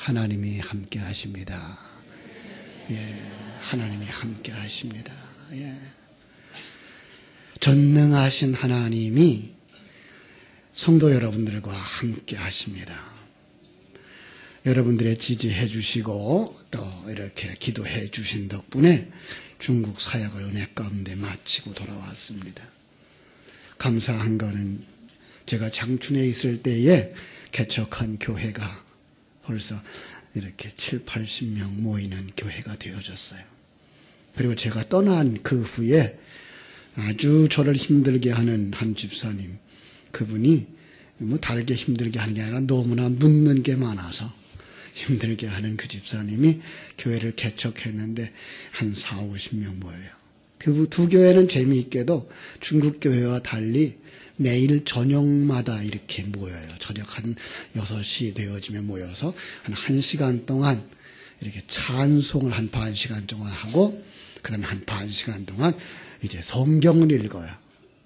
하나님이 함께 하십니다. 예, 하나님이 함께 하십니다. 예. 전능하신 하나님이 성도 여러분들과 함께 하십니다. 여러분들의 지지해 주시고 또 이렇게 기도해 주신 덕분에 중국 사역을 은혜 가운데 마치고 돌아왔습니다. 감사한 거는 제가 장춘에 있을 때에 개척한 교회가 벌써 이렇게 7, 80명 모이는 교회가 되어졌어요. 그리고 제가 떠난 그 후에 아주 저를 힘들게 하는 한 집사님, 그분이 뭐 다르게 힘들게 하는 게 아니라 너무나 묻는 게 많아서 힘들게 하는 그 집사님이 교회를 개척했는데 한 4, 50명 모여요. 그 두 교회는 재미있게도 중국 교회와 달리 매일 저녁마다 이렇게 모여요. 저녁 한 6시 되어지면 모여서 한 1시간 동안 이렇게 찬송을 한 반 시간 동안 하고, 그 다음에 한 반 시간 동안 이제 성경을 읽어요.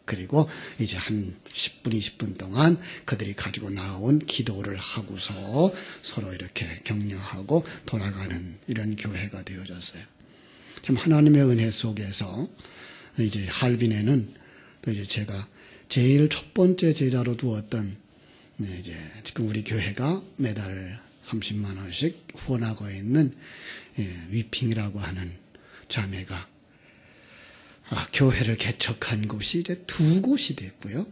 그리고 이제 한 10분, 20분 동안 그들이 가지고 나온 기도를 하고서 서로 이렇게 격려하고 돌아가는 이런 교회가 되어졌어요. 참 하나님의 은혜 속에서 이제 할빈에는 또 이제 제가 제일 첫 번째 제자로 두었던 이제 지금 우리 교회가 매달 30만 원씩 후원하고 있는 위핑이라고 하는 자매가 교회를 개척한 곳이 이제 2곳이 됐고요.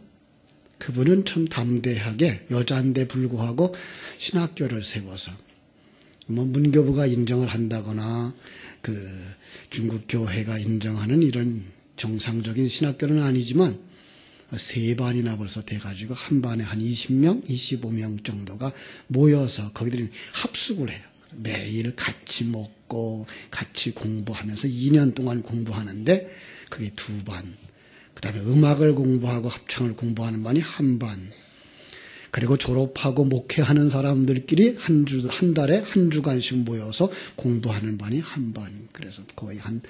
그분은 참 담대하게 여자인데 불구하고 신학교를 세워서 뭐 문교부가 인정을 한다거나 그 중국 교회가 인정하는 이런 정상적인 신학교는 아니지만 3반이나 벌써 돼가지고 한 반에 한 20명, 25명 정도가 모여서 거기들이 합숙을 해요. 매일 같이 먹고 같이 공부하면서 2년 동안 공부하는데 그게 2반, 그 다음에 음악을 공부하고 합창을 공부하는 반이 1반, 그리고 졸업하고 목회하는 사람들끼리 한 달에 한 주간씩 모여서 공부하는 반이 1반. 그래서 거의 한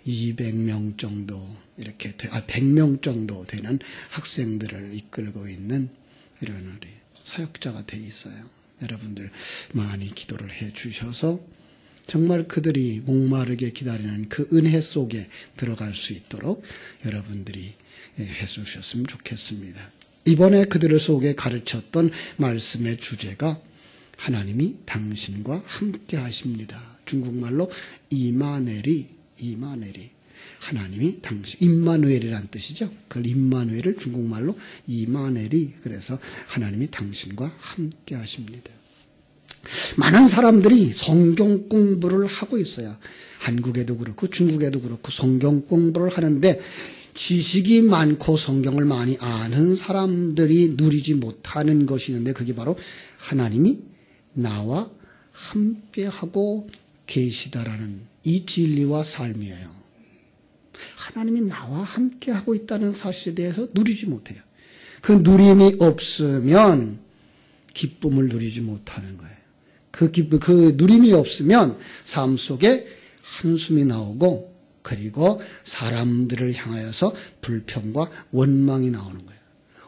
200명 정도 이렇게 100명 정도 되는 학생들을 이끌고 있는 이런 우리 사역자가 돼 있어요. 여러분들 많이 기도를 해 주셔서 정말 그들이 목마르게 기다리는 그 은혜 속에 들어갈 수 있도록 여러분들이 해 주셨으면 좋겠습니다. 이번에 그들 속에 가르쳤던 말씀의 주제가 하나님이 당신과 함께 하십니다. 중국말로 이마누엘이 하나님이 당신, 임마누엘이란 뜻이죠. 그 임마누엘을 중국말로 이마누엘이, 그래서 하나님이 당신과 함께 하십니다. 많은 사람들이 성경 공부를 하고 있어요. 한국에도 그렇고 중국에도 그렇고 성경 공부를 하는데 지식이 많고 성경을 많이 아는 사람들이 누리지 못하는 것이 있는데 그게 바로 하나님이 나와 함께하고 계시다라는 이 진리와 삶이에요. 하나님이 나와 함께하고 있다는 사실에 대해서 누리지 못해요. 그 누림이 없으면 기쁨을 누리지 못하는 거예요. 그 누림이 없으면 삶 속에 한숨이 나오고, 그리고 사람들을 향하여서 불평과 원망이 나오는 거예요.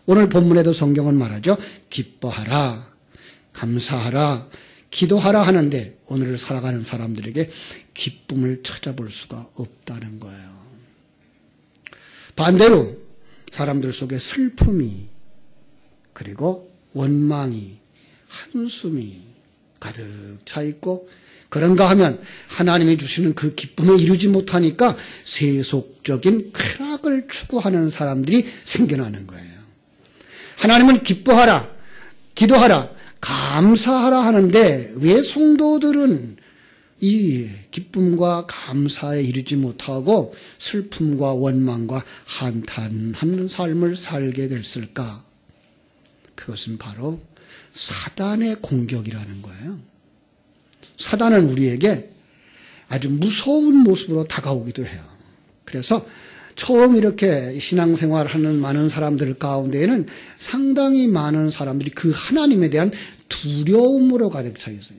오늘 본문에도 성경은 말하죠. 기뻐하라, 감사하라, 기도하라 하는데 오늘을 살아가는 사람들에게 기쁨을 찾아볼 수가 없다는 거예요. 반대로 사람들 속에 슬픔이, 그리고 원망이, 한숨이 가득 차 있고, 그런가 하면 하나님이 주시는 그 기쁨에 이루지 못하니까 세속적인 쾌락을 추구하는 사람들이 생겨나는 거예요. 하나님은 기뻐하라, 기도하라, 감사하라 하는데 왜 성도들은 이 기쁨과 감사에 이르지 못하고 슬픔과 원망과 한탄하는 삶을 살게 됐을까? 그것은 바로 사단의 공격이라는 거예요. 사단은 우리에게 아주 무서운 모습으로 다가오기도 해요. 그래서 처음 이렇게 신앙생활하는 많은 사람들 가운데에는 상당히 많은 사람들이 그 하나님에 대한 두려움으로 가득 차 있어요.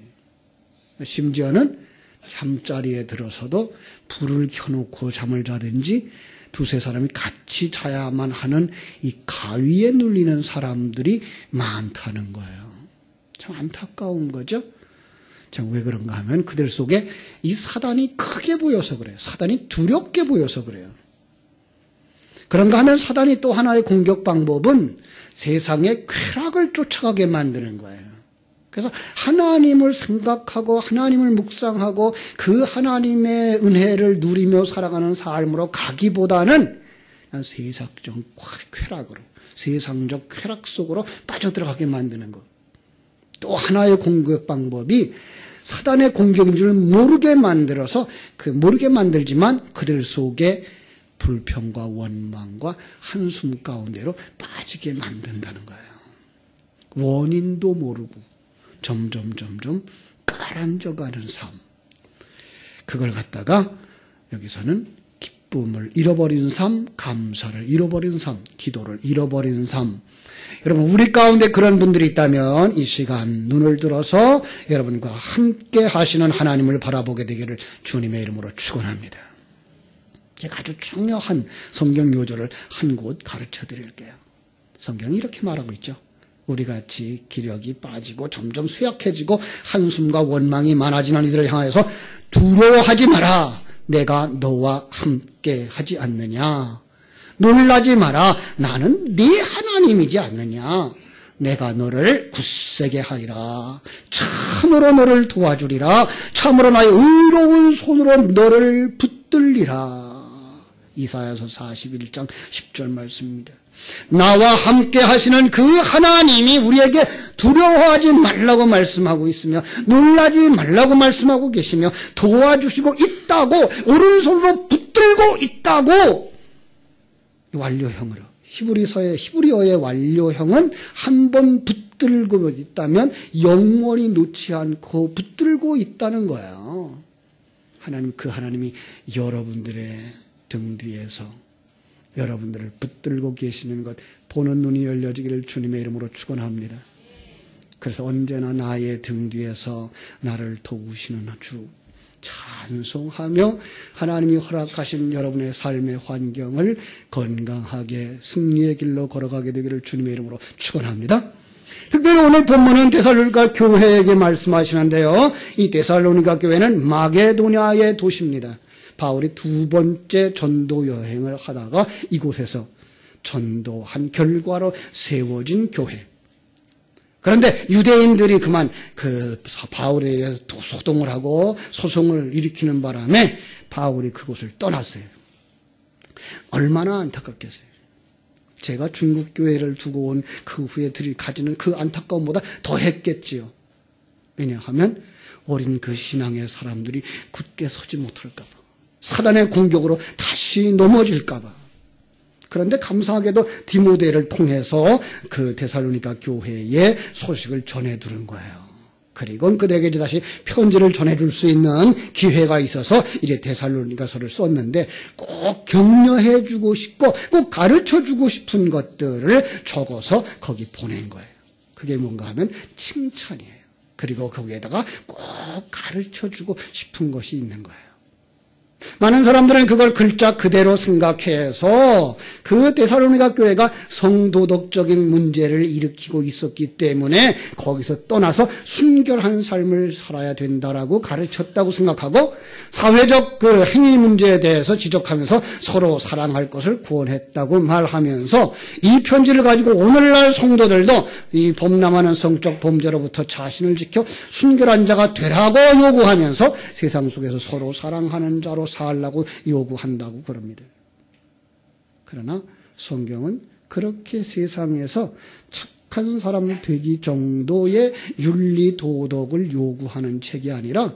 심지어는 잠자리에 들어서도 불을 켜놓고 잠을 자든지 두세 사람이 같이 자야만 하는 이 가위에 눌리는 사람들이 많다는 거예요. 참 안타까운 거죠. 자, 왜 그런가 하면 그들 속에 이 사단이 크게 보여서 그래요. 사단이 두렵게 보여서 그래요. 그런가 하면 사단이 또 하나의 공격 방법은 세상의 쾌락을 쫓아가게 만드는 거예요. 그래서 하나님을 생각하고 하나님을 묵상하고 그 하나님의 은혜를 누리며 살아가는 삶으로 가기보다는 세상적 쾌락으로, 세상적 쾌락 속으로 빠져들어가게 만드는 것. 또 하나의 공격 방법이 사단의 공격인 줄 모르게 만들어서 모르게 만들지만 그들 속에 불평과 원망과 한숨 가운데로 빠지게 만든다는 거예요. 원인도 모르고 점점 가라앉아가는 삶. 그걸 갖다가 여기서는 기쁨을 잃어버린 삶, 감사를 잃어버린 삶, 기도를 잃어버린 삶. 여러분, 우리 가운데 그런 분들이 있다면 이 시간 눈을 들어서 여러분과 함께 하시는 하나님을 바라보게 되기를 주님의 이름으로 축원합니다. 제가 아주 중요한 성경 요절을 한 곳 가르쳐 드릴게요. 성경이 이렇게 말하고 있죠. 우리같이 기력이 빠지고 점점 쇠약해지고 한숨과 원망이 많아지는 이들을 향하여서 두려워하지 마라. 내가 너와 함께 하지 않느냐. 놀라지 마라. 나는 네 하나님이지 않느냐. 내가 너를 굳세게 하리라. 참으로 너를 도와주리라. 참으로 나의 의로운 손으로 너를 붙들리라. 이사야서 41장 10절 말씀입니다. 나와 함께 하시는 그 하나님이 우리에게 두려워하지 말라고 말씀하고 있으며 놀라지 말라고 말씀하고 계시며 도와주시고 있다고, 오른손으로 붙들고 있다고. 완료형으로, 히브리어의 완료형은 한 번 붙들고 있다면 영원히 놓지 않고 붙들고 있다는 거예요. 그 하나님이 여러분들의 등 뒤에서 여러분들을 붙들고 계시는 것, 보는 눈이 열려지기를 주님의 이름으로 축원합니다. 그래서 언제나 나의 등 뒤에서 나를 도우시는 주 찬송하며 하나님이 허락하신 여러분의 삶의 환경을 건강하게 승리의 길로 걸어가게 되기를 주님의 이름으로 축원합니다. 특별히 오늘 본문은 데살로니가 교회에게 말씀하시는데요. 이 데살로니가 교회는 마게도냐의 도시입니다. 바울이 두 번째 전도 여행을 하다가 이곳에서 전도한 결과로 세워진 교회. 그런데 유대인들이 그만 바울에 의해서 소동을 하고 소송을 일으키는 바람에 바울이 그곳을 떠났어요. 얼마나 안타깝겠어요. 제가 중국 교회를 두고 온 그 후에 가지는 그 안타까움보다 더 했겠지요. 왜냐하면 어린 그 신앙의 사람들이 굳게 서지 못할까 봐. 사단의 공격으로 다시 넘어질까 봐. 그런데 감사하게도 디모데를 통해서 그 데살로니가 교회에 소식을 전해 들은 거예요. 그리고 그들에게 다시 편지를 전해줄 수 있는 기회가 있어서 이제 데살로니가서를 썼는데 꼭 격려해주고 싶고 꼭 가르쳐주고 싶은 것들을 적어서 거기 보낸 거예요. 그게 뭔가 하면 칭찬이에요. 그리고 거기에다가 꼭 가르쳐주고 싶은 것이 있는 거예요. 많은 사람들은 그걸 글자 그대로 생각해서 그 데살로니가 교회가 성도덕적인 문제를 일으키고 있었기 때문에 거기서 떠나서 순결한 삶을 살아야 된다라고 가르쳤다고 생각하고 사회적 그 행위 문제에 대해서 지적하면서 서로 사랑할 것을 구원했다고 말하면서 이 편지를 가지고 오늘날 성도들도 이 범람하는 성적 범죄로부터 자신을 지켜 순결한 자가 되라고 요구하면서 세상 속에서 서로 사랑하는 자로 살라고 요구한다고 그럽니다. 그러나 성경은 그렇게 세상에서 착한 사람 되기 정도의 윤리 도덕을 요구하는 책이 아니라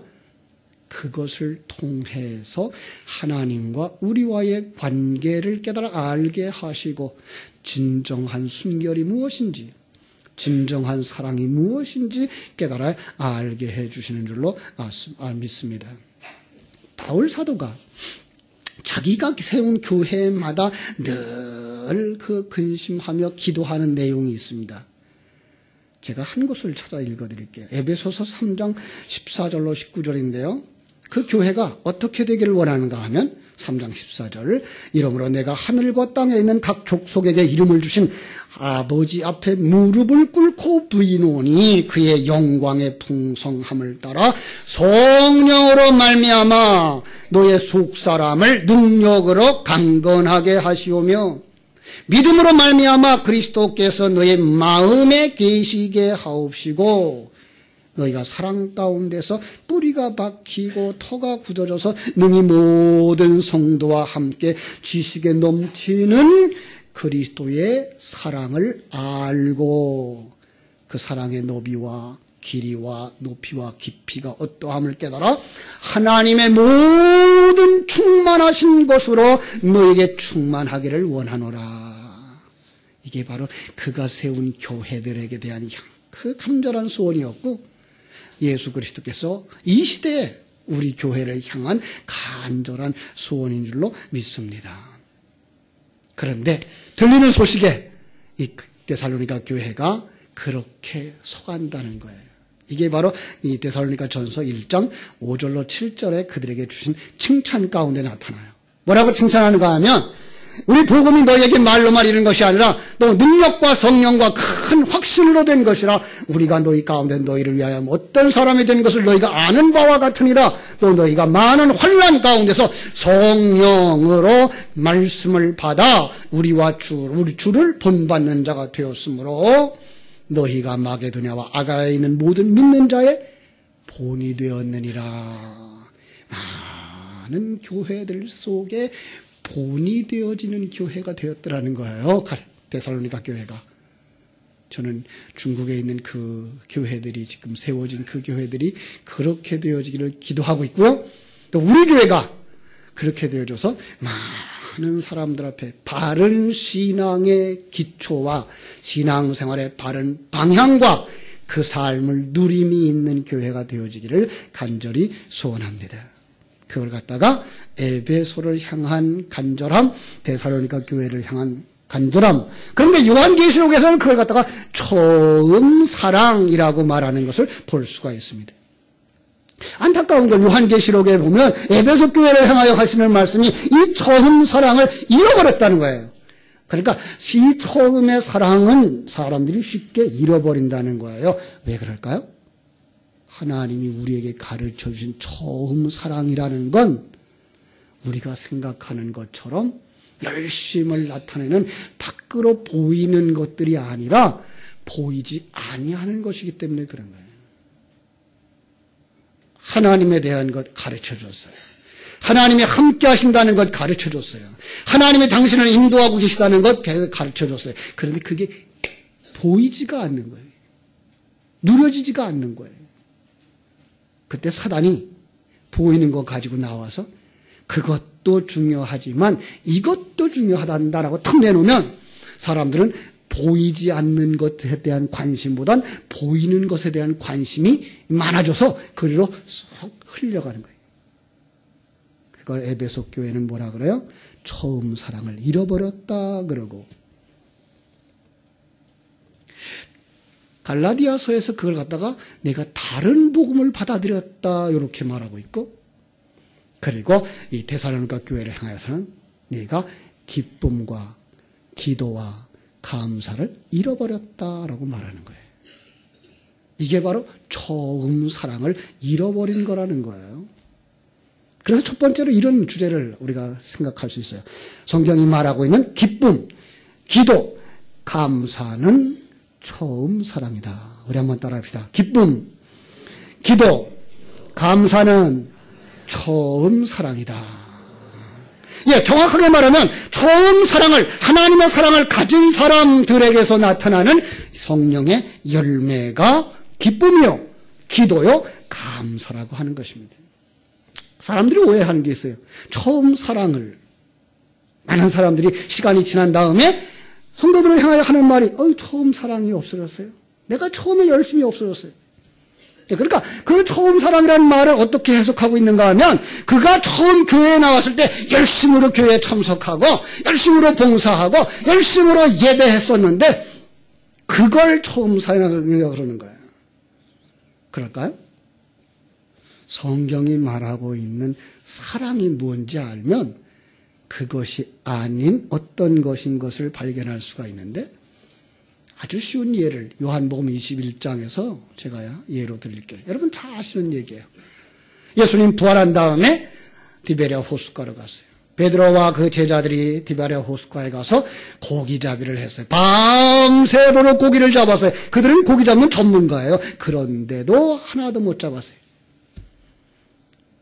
그것을 통해서 하나님과 우리와의 관계를 깨달아 알게 하시고 진정한 순결이 무엇인지, 진정한 사랑이 무엇인지 깨달아 알게 해주시는 줄로 믿습니다. 바울 사도가 자기가 세운 교회마다 늘 그 근심하며 기도하는 내용이 있습니다. 제가 한 곳을 찾아 읽어드릴게요. 에베소서 3장 14절로 19절인데요. 그 교회가 어떻게 되기를 원하는가 하면 3장 14절 이러므로 내가 하늘과 땅에 있는 각 족속에게 이름을 주신 아버지 앞에 무릎을 꿇고 부인오니 그의 영광의 풍성함을 따라 성령으로 말미암아 너의 속사람을 능력으로 강건하게 하시오며 믿음으로 말미암아 그리스도께서 너의 마음에 계시게 하옵시고 너희가 사랑 가운데서 뿌리가 박히고 터가 굳어져서 능히 모든 성도와 함께 지식에 넘치는 그리스도의 사랑을 알고 그 사랑의 너비와 길이와 높이와 깊이가 어떠함을 깨달아 하나님의 모든 충만하신 것으로 너에게 충만하기를 원하노라. 이게 바로 그가 세운 교회들에게 대한 그 간절한 소원이었고 예수 그리스도께서 이 시대에 우리 교회를 향한 간절한 소원인 줄로 믿습니다. 그런데 들리는 소식에 이 데살로니가 교회가 그렇게 속한다는 거예요. 이게 바로 이 데살로니가 전서 1장 5절로 7절에 그들에게 주신 칭찬 가운데 나타나요. 뭐라고 칭찬하는가 하면 우리 복음이 너희에게 말로만 이르는 것이 아니라 또 능력과 성령과 큰 확신으로 된 것이라 우리가 너희 가운데 너희를 위하여 어떤 사람이 된 것을 너희가 아는 바와 같으니라. 또 너희가 많은 환난 가운데서 성령으로 말씀을 받아 우리 주를 본받는 자가 되었으므로 너희가 마게도냐와 아가야에 있는 모든 믿는 자의 본이 되었느니라. 많은 교회들 속에 본이 되어지는 교회가 되었더라는 거예요. 데살로니가 교회가. 저는 중국에 있는 그 교회들이 지금 세워진 그 교회들이 그렇게 되어지기를 기도하고 있고요. 또 우리 교회가 그렇게 되어져서 많은 사람들 앞에 바른 신앙의 기초와 신앙생활의 바른 방향과 그 삶을 누림이 있는 교회가 되어지기를 간절히 소원합니다. 그걸 갖다가 에베소를 향한 간절함, 데살로니가 교회를 향한 간절함. 그런데 요한계시록에서는 그걸 갖다가 처음 사랑이라고 말하는 것을 볼 수가 있습니다. 안타까운 건 요한계시록에 보면 에베소 교회를 향하여 하시는 말씀이 이 처음 사랑을 잃어버렸다는 거예요. 그러니까 이 처음의 사랑은 사람들이 쉽게 잃어버린다는 거예요. 왜 그럴까요? 하나님이 우리에게 가르쳐 주신 처음 사랑이라는 건 우리가 생각하는 것처럼 열심을 나타내는 밖으로 보이는 것들이 아니라 보이지 아니하는 것이기 때문에 그런 거예요. 하나님에 대한 것 가르쳐 줬어요. 하나님이 함께 하신다는 것 가르쳐 줬어요. 하나님이 당신을 인도하고 계시다는 것 가르쳐 줬어요. 그런데 그게 보이지가 않는 거예요. 누려지지가 않는 거예요. 그때 사단이 보이는 거 가지고 나와서 그것도 중요하지만 이것도 중요하단다라고 턱 내놓으면 사람들은 보이지 않는 것에 대한 관심보단 보이는 것에 대한 관심이 많아져서 그리로 쏙 흘려가는 거예요. 그걸 에베소 교회는 뭐라 그래요? 처음 사랑을 잃어버렸다 그러고, 갈라디아서에서 그걸 갖다가 내가 다른 복음을 받아들였다 이렇게 말하고 있고, 그리고 이 데살로니가 교회를 향해서는 네가 기쁨과 기도와 감사를 잃어버렸다라고 말하는 거예요. 이게 바로 처음 사랑을 잃어버린 거라는 거예요. 그래서 첫 번째로 이런 주제를 우리가 생각할 수 있어요. 성경이 말하고 있는 기쁨, 기도, 감사는 처음 사랑이다. 우리 한번 따라합시다. 기쁨, 기도, 감사는 처음 사랑이다. 예, 정확하게 말하면 처음 사랑을, 하나님의 사랑을 가진 사람들에게서 나타나는 성령의 열매가 기쁨이요, 기도요, 감사라고 하는 것입니다. 사람들이 오해하는 게 있어요. 처음 사랑을, 많은 사람들이 시간이 지난 다음에 성도들을 향하여 하는 말이 처음 사랑이 없어졌어요. 내가 처음에 열심히 없어졌어요. 그러니까 그 처음 사랑이라는 말을 어떻게 해석하고 있는가 하면 그가 처음 교회에 나왔을 때 열심으로 교회에 참석하고 열심으로 봉사하고 열심으로 예배했었는데 그걸 처음 사랑이라고 그러는 거예요. 그럴까요? 성경이 말하고 있는 사랑이 뭔지 알면 그것이 아닌 어떤 것인 것을 발견할 수가 있는데, 아주 쉬운 예를 요한복음 21장에서 제가 예로 드릴게요. 여러분 다 아시는 얘기예요. 예수님 부활한 다음에 디베랴 호숫가로 갔어요. 베드로와 그 제자들이 디베랴 호숫가에 가서 고기잡이를 했어요. 밤새도록 고기를 잡았어요. 그들은 고기 잡는 전문가예요. 그런데도 하나도 못 잡았어요.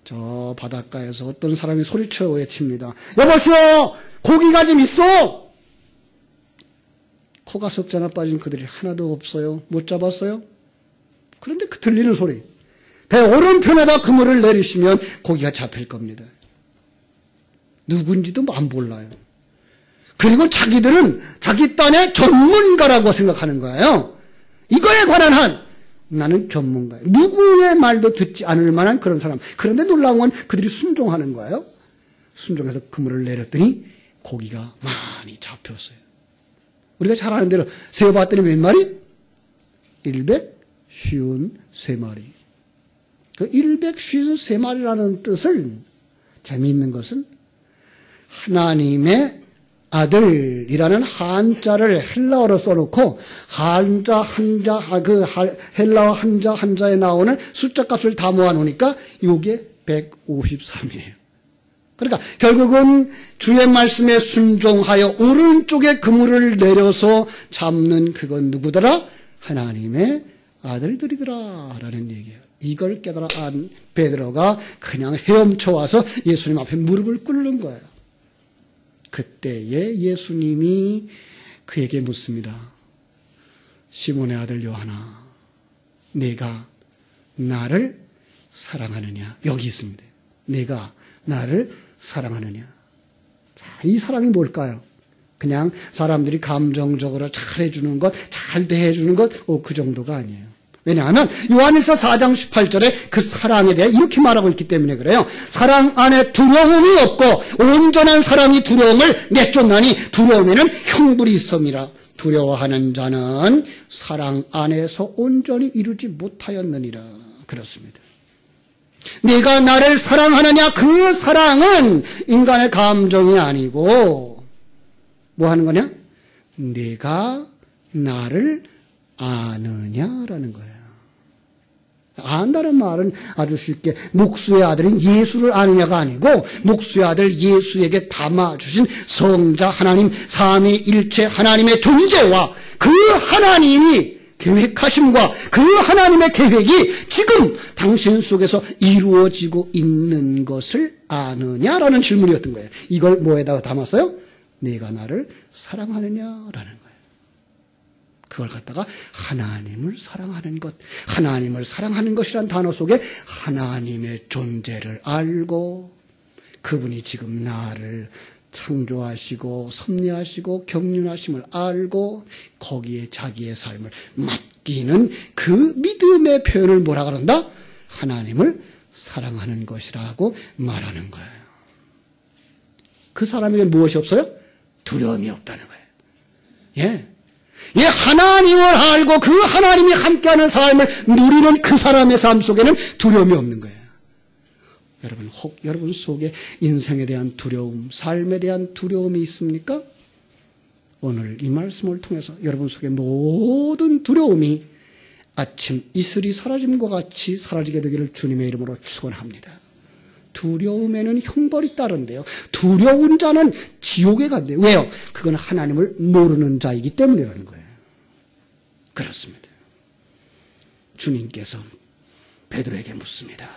저 바닷가에서 어떤 사람이 소리쳐 외칩니다. 여보시오, 고기가 좀 있어. 코가 석자 하나 빠진 그들이 하나도 없어요. 못 잡았어요. 그런데 그 들리는 소리, 배 오른편에다 그물을 내리시면 고기가 잡힐 겁니다. 누군지도 안 몰라요. 그리고 자기들은 자기 딴의 전문가라고 생각하는 거예요. 이거에 관한 한 나는 전문가예요. 누구의 말도 듣지 않을 만한 그런 사람. 그런데 놀라운 건 그들이 순종하는 거예요. 순종해서 그물을 내렸더니 고기가 많이 잡혔어요. 우리가 잘 아는 대로 세어봤더니 몇 마리? 153마리. 그 153마리라는 뜻을, 재미있는 것은 하나님의 아들이라는 한자를 헬라어로 써놓고 한자 한자, 그 헬라어 한자 한자에 나오는 숫자 값을 다 모아놓으니까 이게 153이에요. 그러니까 결국은 주의 말씀에 순종하여 오른쪽에 그물을 내려서 잡는 그건 누구더라? 하나님의 아들들이더라 라는 얘기예요. 이걸 깨달아 안 베드로가 그냥 헤엄쳐 와서 예수님 앞에 무릎을 꿇는 거예요. 그때에 예수님이 그에게 묻습니다. 시몬의 아들 요한아, 네가 나를 사랑하느냐? 여기 있습니다. 네가 나를 사랑하느냐? 자, 이 사랑이 뭘까요? 그냥 사람들이 감정적으로 잘해주는 것, 잘 대해주는 것, 그 정도가 아니에요. 왜냐하면 요한일서 4장 18절에 그 사랑에 대해 이렇게 말하고 있기 때문에 그래요. 사랑 안에 두려움이 없고 온전한 사랑이 두려움을 내쫓나니 두려움에는 형벌이 있음이라. 두려워하는 자는 사랑 안에서 온전히 이루지 못하였느니라. 그렇습니다. 네가 나를 사랑하느냐? 그 사랑은 인간의 감정이 아니고 뭐 하는 거냐? 네가 나를 아느냐라는 거예요. 안다는 말은 아주 쉽게 목수의 아들인 예수를 아느냐가 아니고 목수의 아들 예수에게 담아주신 성자 하나님 삼위일체 하나님의 존재와 그 하나님이 계획하심과 그 하나님의 계획이 지금 당신 속에서 이루어지고 있는 것을 아느냐라는 질문이었던 거예요. 이걸 뭐에다가 담았어요? 네가 나를 사랑하느냐라는 거예요. 그걸 갖다가 하나님을 사랑하는 것, 하나님을 사랑하는 것이란 단어 속에 하나님의 존재를 알고 그분이 지금 나를 창조하시고 섭리하시고 경륜하심을 알고 거기에 자기의 삶을 맡기는 그 믿음의 표현을 뭐라 그런다? 하나님을 사랑하는 것이라고 말하는 거예요. 그 사람에게 무엇이 없어요? 두려움이 없다는 거예요. 하나님을 알고 그 하나님이 함께하는 삶을 누리는 그 사람의 삶 속에는 두려움이 없는 거예요. 여러분, 혹 여러분 속에 인생에 대한 두려움, 삶에 대한 두려움이 있습니까? 오늘 이 말씀을 통해서 여러분 속에 모든 두려움이 아침 이슬이 사라짐과 같이 사라지게 되기를 주님의 이름으로 축원합니다. 두려움에는 형벌이 따른대요. 두려운 자는 지옥에 간대요. 왜요? 그건 하나님을 모르는 자이기 때문이라는 거예요. 그렇습니다. 주님께서 베드로에게 묻습니다.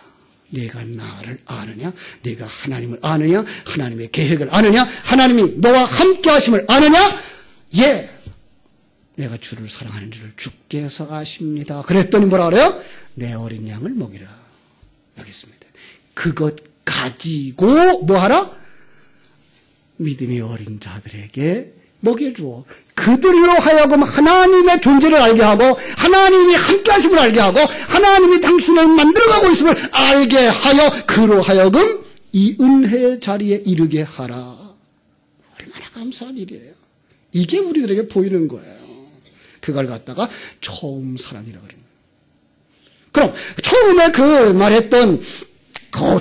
네가 나를 아느냐? 네가 하나님을 아느냐? 하나님의 계획을 아느냐? 하나님이 너와 함께 하심을 아느냐? 예, 내가 주를 사랑하는 줄을 주께서 아십니다. 그랬더니 뭐라 그래요? 내 어린 양을 먹이라. 여기 있습니다. 그것 가지고 뭐하라? 믿음의 어린 자들에게 먹여주어 그들로 하여금 하나님의 존재를 알게 하고 하나님이 함께 하심을 알게 하고 하나님이 당신을 만들어가고 있음을 알게 하여 그로 하여금 이 은혜의 자리에 이르게 하라. 얼마나 감사한 일이에요. 이게 우리들에게 보이는 거예요. 그걸 갖다가 처음 사랑이라고 그래요. 그럼 처음에 그 말했던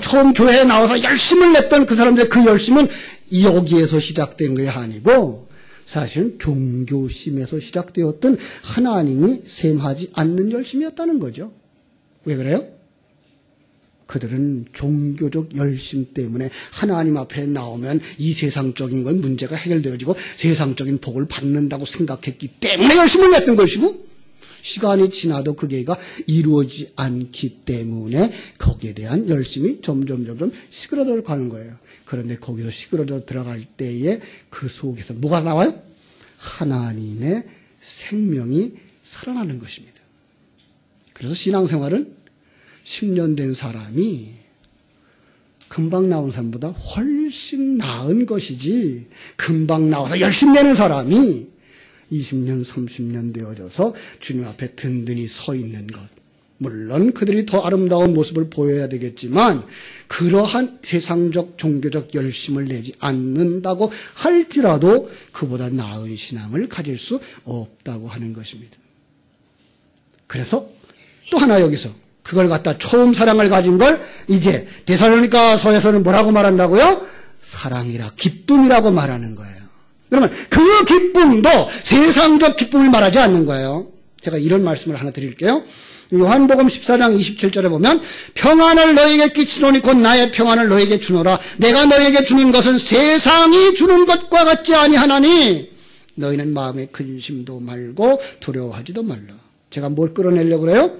처음 교회에 나와서 열심을 냈던 그 사람들의 그 열심은 여기에서 시작된 게 아니고 사실은 종교심에서 시작되었던 하나님이 셈하지 않는 열심이었다는 거죠. 왜 그래요? 그들은 종교적 열심 때문에 하나님 앞에 나오면 이 세상적인 건 문제가 해결되어지고 세상적인 복을 받는다고 생각했기 때문에 열심을 냈던 것이고, 시간이 지나도 그게가 이루어지지 않기 때문에 거기에 대한 열심이 점점 시그러져 가는 거예요. 그런데 거기서 시그러져 들어갈 때에 그 속에서 뭐가 나와요? 하나님의 생명이 살아나는 것입니다. 그래서 신앙생활은 10년 된 사람이 금방 나온 사람보다 훨씬 나은 것이지, 금방 나와서 열심히 내는 사람이 20년, 30년 되어져서 주님 앞에 든든히 서 있는 것. 물론 그들이 더 아름다운 모습을 보여야 되겠지만 그러한 세상적 종교적 열심을 내지 않는다고 할지라도 그보다 나은 신앙을 가질 수 없다고 하는 것입니다. 그래서 또 하나 여기서 그걸 갖다 처음 사랑을 가진 걸 이제 데살로니가서에서는 뭐라고 말한다고요? 사랑이라, 기쁨이라고 말하는 거예요. 그러면 그 기쁨도 세상적 기쁨을 말하지 않는 거예요. 제가 이런 말씀을 하나 드릴게요. 요한복음 14장 27절에 보면 평안을 너에게 끼치노니 곧 나의 평안을 너에게 주노라. 내가 너에게 주는 것은 세상이 주는 것과 같지 아니하나니 너희는 마음에 근심도 말고 두려워하지도 말라. 제가 뭘 끌어내려고 그래요?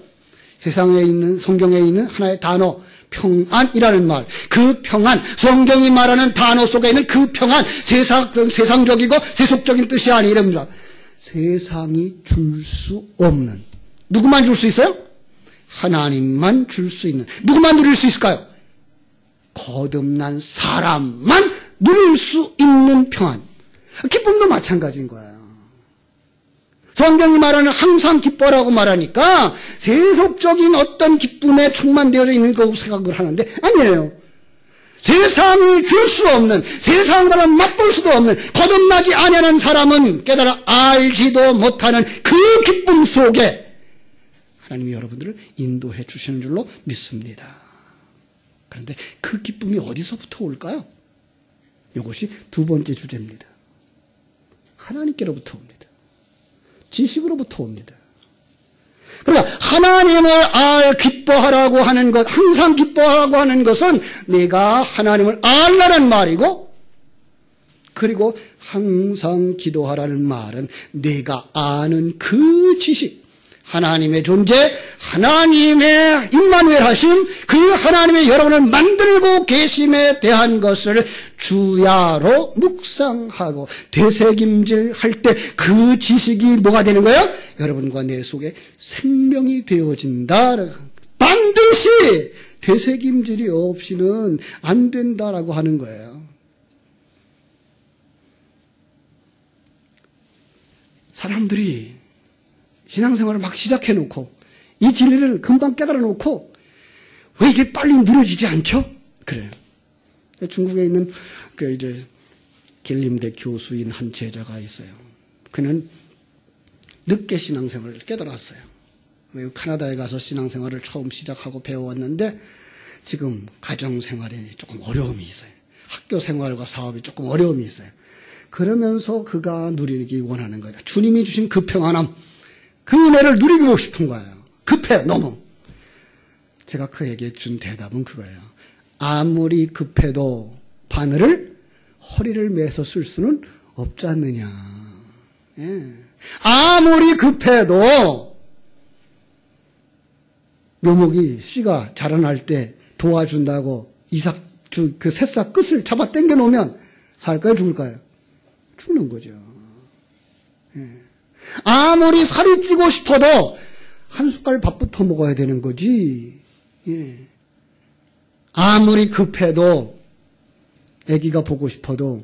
세상에 있는, 성경에 있는 하나의 단어, 평안이라는 말, 그 평안, 성경이 말하는 단어 속에 있는 그 평안, 세상적이고 세속적인 뜻이 아니랍니다. 세상이 줄 수 없는, 누구만 줄 수 있어요? 하나님만 줄 수 있는, 누구만 누릴 수 있을까요? 거듭난 사람만 누릴 수 있는 평안. 기쁨도 마찬가지인 거예요. 성경이 말하는 항상 기뻐라고 말하니까 세속적인 어떤 기쁨에 충만되어 있는 거라고 생각을 하는데 아니에요. 세상이 줄 수 없는, 세상 사람 맛볼 수도 없는, 거듭나지 아니하는 사람은 깨달아 알지도 못하는 그 기쁨 속에 하나님이 여러분들을 인도해 주시는 줄로 믿습니다. 그런데 그 기쁨이 어디서부터 올까요? 이것이 두 번째 주제입니다. 하나님께로부터 옵니다. 지식으로부터 옵니다. 그러니까 하나님을 기뻐하라고 하는 것, 항상 기뻐하라고 하는 것은 내가 하나님을 알라는 말이고, 그리고 항상 기도하라는 말은 내가 아는 그 지식, 하나님의 존재, 하나님의 임마누엘 하심, 그 하나님의 여러분을 만들고 계심에 대한 것을 주야로 묵상하고 되새김질 할 때 그 지식이 뭐가 되는 거예요? 여러분과 내 속에 생명이 되어진다. 반드시 되새김질이 없이는 안 된다라고 하는 거예요. 사람들이 신앙생활을 막 시작해놓고 이 진리를 금방 깨달아놓고 왜 이게 빨리 누려지지 않죠? 그래요. 중국에 있는 그 이제 길림대 교수인 한 제자가 있어요. 그는 늦게 신앙생활을 깨달았어요. 카나다에 가서 신앙생활을 처음 시작하고 배워왔는데 지금 가정생활에 조금 어려움이 있어요. 학교생활과 사업이 조금 어려움이 있어요. 그러면서 그가 누리기 원하는 거예요. 주님이 주신 그 평안함, 그 은혜를 누리고 싶은 거예요. 급해, 너무. 제가 그에게 준 대답은 그거예요. 아무리 급해도 바늘을 허리를 매서 쓸 수는 없지 않느냐. 예. 아무리 급해도 묘목이 씨가 자라날 때 도와준다고 그 새싹 끝을 잡아 당겨 놓으면 살까요, 죽을까요? 죽는 거죠. 예. 아무리 살이 찌고 싶어도 한 숟갈 밥부터 먹어야 되는 거지. 예. 아무리 급해도 아기가 보고 싶어도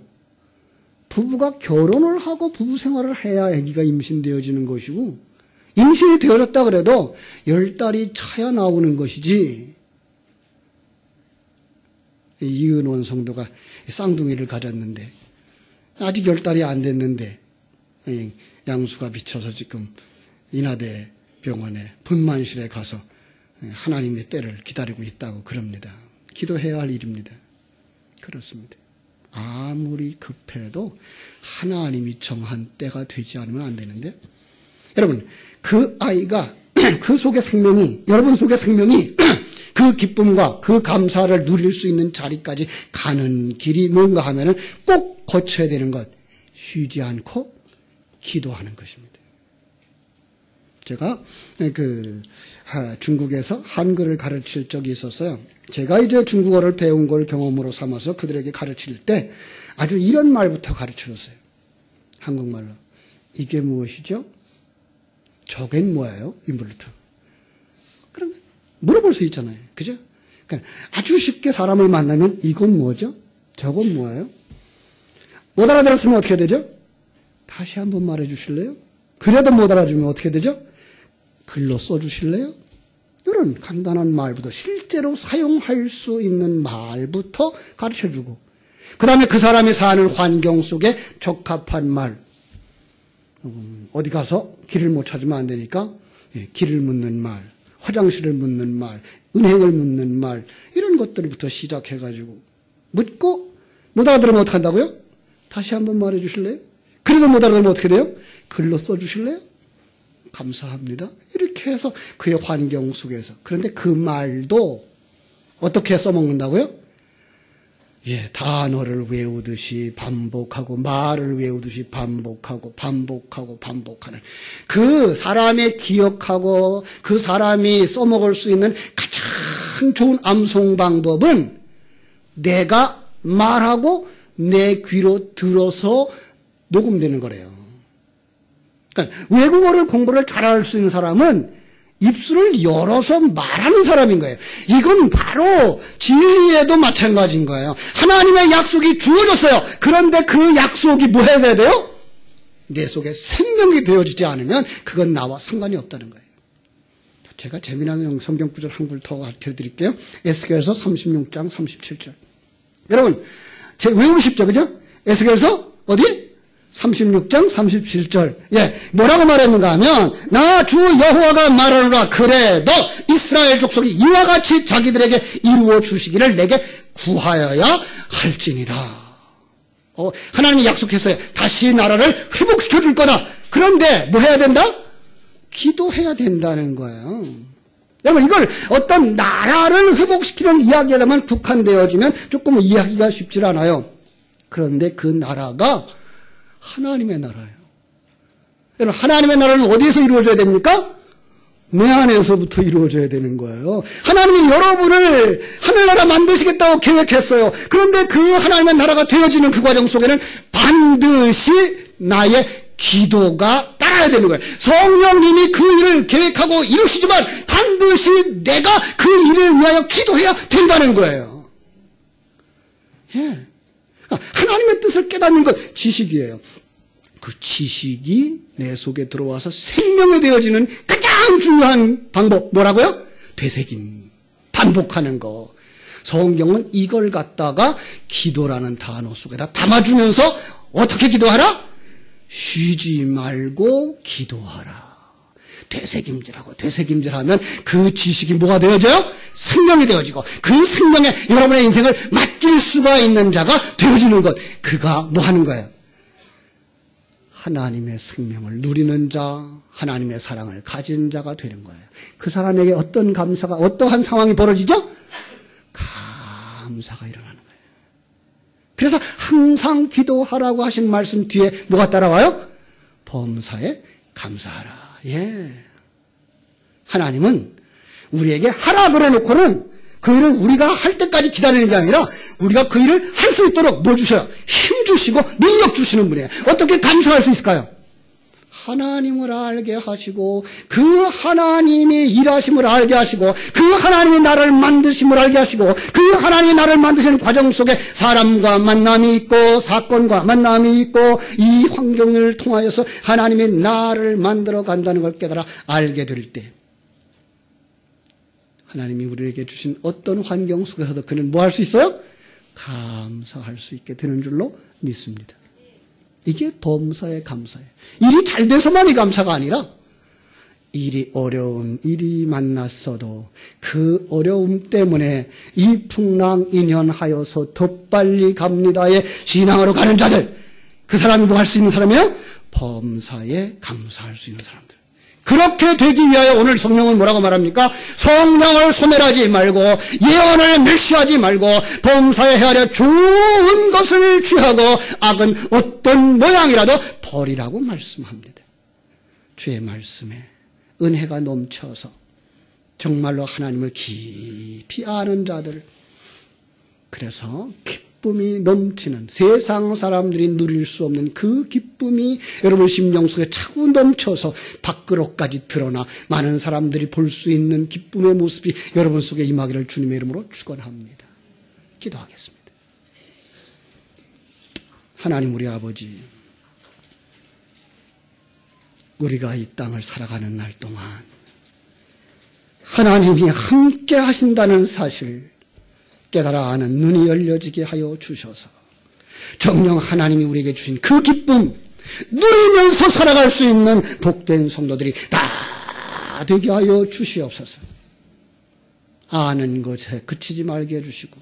부부가 결혼을 하고 부부 생활을 해야 아기가 임신되어지는 것이고, 임신이 되어졌다 그래도 10달이 차야 나오는 것이지. 이은원 성도가 쌍둥이를 가졌는데 아직 10달이 안 됐는데 양수가 미쳐서 지금 인하대 병원에 분만실에 가서 하나님의 때를 기다리고 있다고 그럽니다. 기도해야 할 일입니다. 그렇습니다. 아무리 급해도 하나님이 정한 때가 되지 않으면 안 되는데, 여러분, 그 아이가 그 속의 생명이, 여러분 속의 생명이 그 기쁨과 그 감사를 누릴 수 있는 자리까지 가는 길이 뭔가 하면은 꼭 거쳐야 되는 것, 쉬지 않고 기도하는 것입니다. 제가 중국에서 한글을 가르칠 적이 있었어요. 제가 이제 중국어를 배운 걸 경험으로 삼아서 그들에게 가르칠 때 아주 이런 말부터 가르쳐줬어요. 한국말로. 이게 무엇이죠? 저겐 뭐예요? 이물부터. 그럼 물어볼 수 있잖아요. 그죠? 그러니까 아주 쉽게 사람을 만나면 이건 뭐죠? 저건 뭐예요? 못 알아들었으면 어떻게 되죠? 다시 한번 말해 주실래요? 그래도 못 알아주면 어떻게 되죠? 글로 써주실래요? 이런 간단한 말부터, 실제로 사용할 수 있는 말부터 가르쳐주고, 그 다음에 그 사람이 사는 환경 속에 적합한 말, 어디 가서 길을 못 찾으면 안 되니까 길을 묻는 말, 화장실을 묻는 말, 은행을 묻는 말, 이런 것들부터 시작해가지고 묻고 못 알아들으면 어떻게 한다고요? 다시 한번 말해 주실래요? 그래도 못 알아들으면 어떻게 돼요? 글로 써주실래요? 감사합니다. 이렇게 해서 그의 환경 속에서. 그런데 그 말도 어떻게 써먹는다고요? 예, 단어를 외우듯이 반복하고, 말을 외우듯이 반복하고 반복하는, 그 사람의 기억하고 그 사람이 써먹을 수 있는 가장 좋은 암송 방법은 내가 말하고 내 귀로 들어서 녹음되는 거래요. 그러니까 외국어를 공부를 잘할 수 있는 사람은 입술을 열어서 말하는 사람인 거예요. 이건 바로 진리에도 마찬가지인 거예요. 하나님의 약속이 주어졌어요. 그런데 그 약속이 뭐 해야 돼요? 내 속에 생명이 되어지지 않으면 그건 나와 상관이 없다는 거예요. 제가 재미난 성경 구절 한 글 더 알려드릴게요. 에스겔서 36장 37절. 여러분, 외우고 싶죠? 그죠? 에스겔서 어디? 36장 37절. 예, 뭐라고 말했는가 하면, 나 주 여호와가 말하노라. 그래, 너 이스라엘 족속이 이와 같이 자기들에게 이루어 주시기를 내게 구하여야 할지니라. 하나님이 약속했어요. 다시 나라를 회복시켜 줄 거다. 그런데 뭐 해야 된다? 기도해야 된다는 거예요. 여러분, 이걸 어떤 나라를 회복시키는 이야기하다만 국한되어지면 조금 이해하기가 쉽지 않아요. 그런데 그 나라가 하나님의 나라예요. 여러분, 하나님의 나라는 어디에서 이루어져야 됩니까? 내 안에서부터 이루어져야 되는 거예요. 하나님이 여러분을 하늘나라 만드시겠다고 계획했어요. 그런데 그 하나님의 나라가 되어지는 그 과정 속에는 반드시 나의 기도가 따라야 되는 거예요. 성령님이 그 일을 계획하고 이루시지만 반드시 내가 그 일을 위하여 기도해야 된다는 거예요. 예. 하나님의 뜻을 깨닫는 것, 지식이에요. 그 지식이 내 속에 들어와서 생명이 되어지는 가장 중요한 방법, 뭐라고요? 되새김, 반복하는 거. 성경은 이걸 갖다가 기도라는 단어 속에다 담아주면서 어떻게 기도하라? 쉬지 말고 기도하라. 되새김질하면 그 지식이 뭐가 되어져요? 생명이 되어지고, 그 생명에 여러분의 인생을 맡길 수가 있는 자가 되어지는 것. 그가 뭐 하는 거예요? 하나님의 생명을 누리는 자, 하나님의 사랑을 가진 자가 되는 거예요. 그 사람에게 어떤 감사가, 어떠한 상황이 벌어지죠? 감사가 일어나는 거예요. 그래서 항상 기도하라고 하신 말씀 뒤에 뭐가 따라와요? 범사에 감사하라. 예. 하나님은 우리에게 하라 그래 놓고는 그 일을 우리가 할 때까지 기다리는 게 아니라 우리가 그 일을 할 수 있도록 뭐 주셔요? 힘 주시고 능력 주시는 분이에요. 어떻게 감사할 수 있을까요? 하나님을 알게 하시고, 그 하나님이 일하심을 알게 하시고, 그 하나님이 나를 만드심을 알게 하시고, 그 하나님이 나를 만드시는 과정 속에 사람과 만남이 있고 사건과 만남이 있고, 이 환경을 통하여서 하나님이 나를 만들어 간다는 걸 깨달아 알게 될 때, 하나님이 우리에게 주신 어떤 환경 속에서도 그는 뭐 할 수 있어요? 감사할 수 있게 되는 줄로 믿습니다. 이게 범사의 감사예요. 일이 잘 돼서만이 감사가 아니라 일이 어려운 일이 만났어도 그 어려움 때문에 이풍랑인연하여서 더 빨리 갑니다의 신앙으로 가는 자들, 그 사람이 뭐 할 수 있는 사람이에요? 범사에 감사할 수 있는 사람들. 그렇게 되기 위하여 오늘 성령은 뭐라고 말합니까? 성령을 소멸하지 말고 예언을 멸시하지 말고 범사에 헤아려 좋은 것을 취하고 악은 어떤 모양이라도 버리라고 말씀합니다. 주의 말씀에 은혜가 넘쳐서 정말로 하나님을 깊이 아는 자들, 그래서 기쁨이 넘치는, 세상 사람들이 누릴 수 없는 그 기쁨이 여러분 심령 속에 차고 넘쳐서 밖으로까지 드러나 많은 사람들이 볼 수 있는 기쁨의 모습이 여러분 속에 임하기를 주님의 이름으로 축원합니다. 기도하겠습니다. 하나님 우리 아버지, 우리가 이 땅을 살아가는 날 동안 하나님이 함께 하신다는 사실 깨달아 아는 눈이 열려지게 하여 주셔서 정녕 하나님이 우리에게 주신 그 기쁨 누리면서 살아갈 수 있는 복된 성도들이 다 되게 하여 주시옵소서. 아는 것에 그치지 말게 해주시고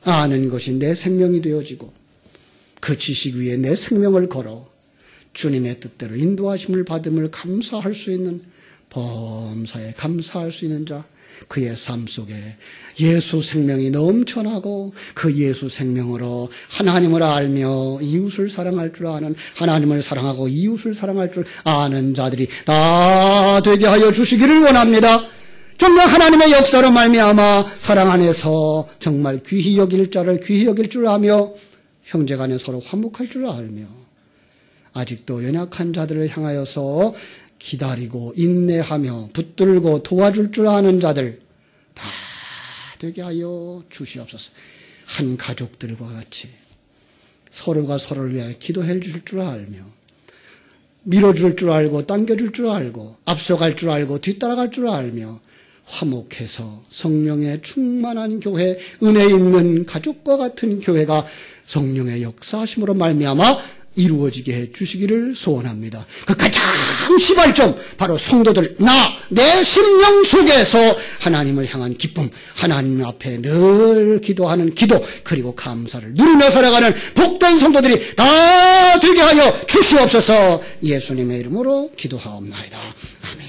아는 것이 내 생명이 되어지고 그 지식 위에 내 생명을 걸어 주님의 뜻대로 인도하심을 받음을 감사할 수 있는, 범사에 감사할 수 있는 자, 그의 삶 속에 예수 생명이 넘쳐나고 그 예수 생명으로 하나님을 알며 이웃을 사랑할 줄 아는, 하나님을 사랑하고 이웃을 사랑할 줄 아는 자들이 다 되게 하여 주시기를 원합니다. 정말 하나님의 역사로 말미암아 사랑 안에서 정말 귀히 여길 자를 귀히 여길 줄 아며 형제간에 서로 화목할 줄 알며 아직도 연약한 자들을 향하여서 기다리고 인내하며 붙들고 도와줄 줄 아는 자들 다 되게 하여 주시옵소서. 한 가족들과 같이 서로가 서로를 위하여 기도해 주실 줄 알며 밀어줄 줄 알고 당겨줄 줄 알고 앞서갈 줄 알고 뒤따라갈 줄 알며 화목해서 성령의 충만한 교회, 은혜 있는 가족과 같은 교회가 성령의 역사하심으로 말미암아 이루어지게 해 주시기를 소원합니다. 그 가장 시발점, 바로 성도들, 내 심령 속에서 하나님을 향한 기쁨, 하나님 앞에 늘 기도하는 기도, 그리고 감사를 누리며 살아가는 복된 성도들이 다 되게 하여 주시옵소서. 예수님의 이름으로 기도하옵나이다. 아멘.